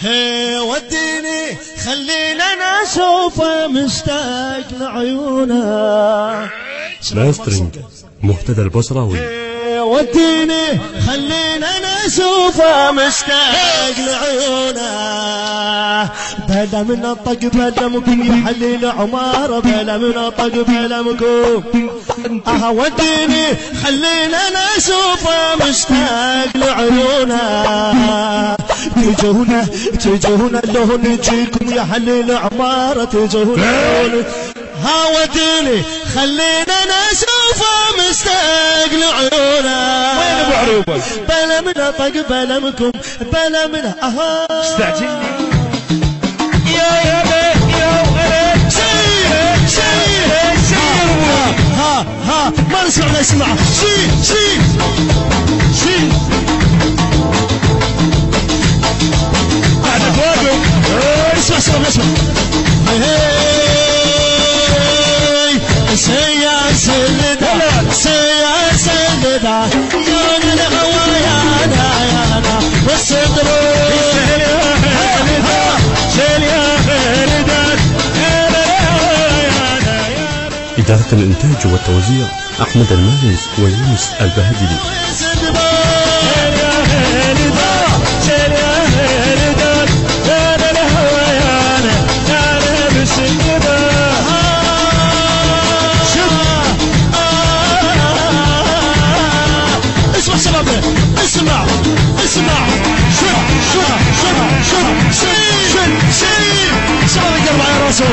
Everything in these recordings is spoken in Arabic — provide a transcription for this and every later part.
هي وديني خلينا نشوفه مشتاق لعيونه. ماسترينج مهتدى البصراوي. وديني خلينا نشوفه مشتاق لعيونه. بلا من الطق بلمكم يا حليل عماره، بلا من الطق بلمكم. وديني خلينا نشوفه مشتاق لعيونه. تجونا لو نجيكم يا حليل عماره، تجونا وديني خلينا نشوفه مشتاق لعيونه. وين ابو عروبه؟ بلا من طق بلا منكم بلا من استعجلني يا ما نسمع شي بعد فوقه. اسمع سيدة يا الهوى يانا والصدر إدارة الإنتاج والتوزيع أحمد الماهز ويونس البهدلي. اسمع شباب القلب يا رسول.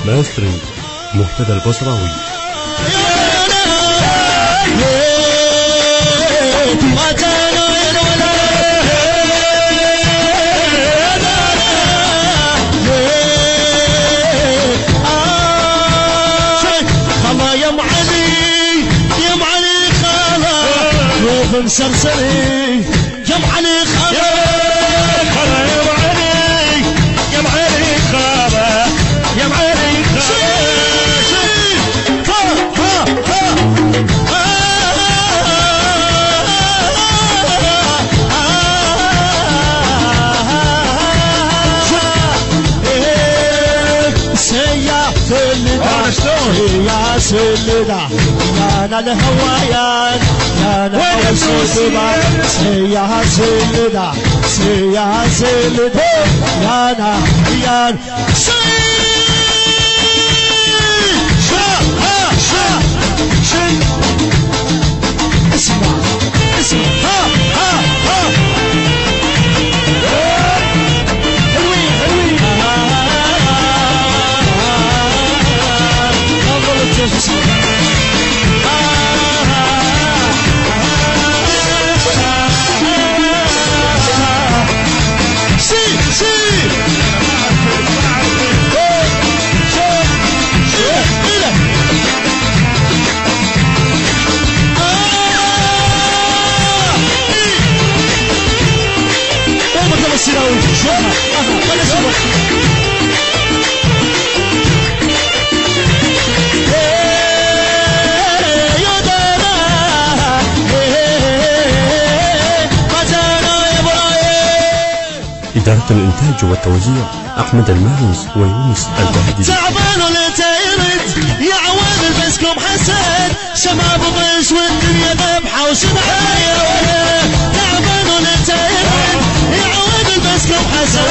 ماسترينج مهتدى البصراوي. مسرسري يا معلي خابة، يا معلي خابة، يا معلي يا سيدة يا انا الهوايان يا انا الصوصبة. يا سيدة يا سيدة يا انا يا اسمع إدارة الإنتاج والتوزيع أحمد الماهز ويونس البهدلي. تعبان ولا تيرد يا عواد بسكم حسن شباب وغش والدنيا ذبحة وشبحة. تعبان ولا تيرد يا عواد بسكم حسن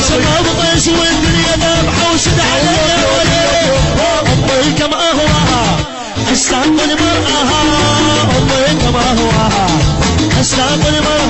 شباب وغش والدنيا ذبحة وشبحة. أمي كما أهواها أشتاق لمرأها، أمي كما أهواها أشتاق لمرأها.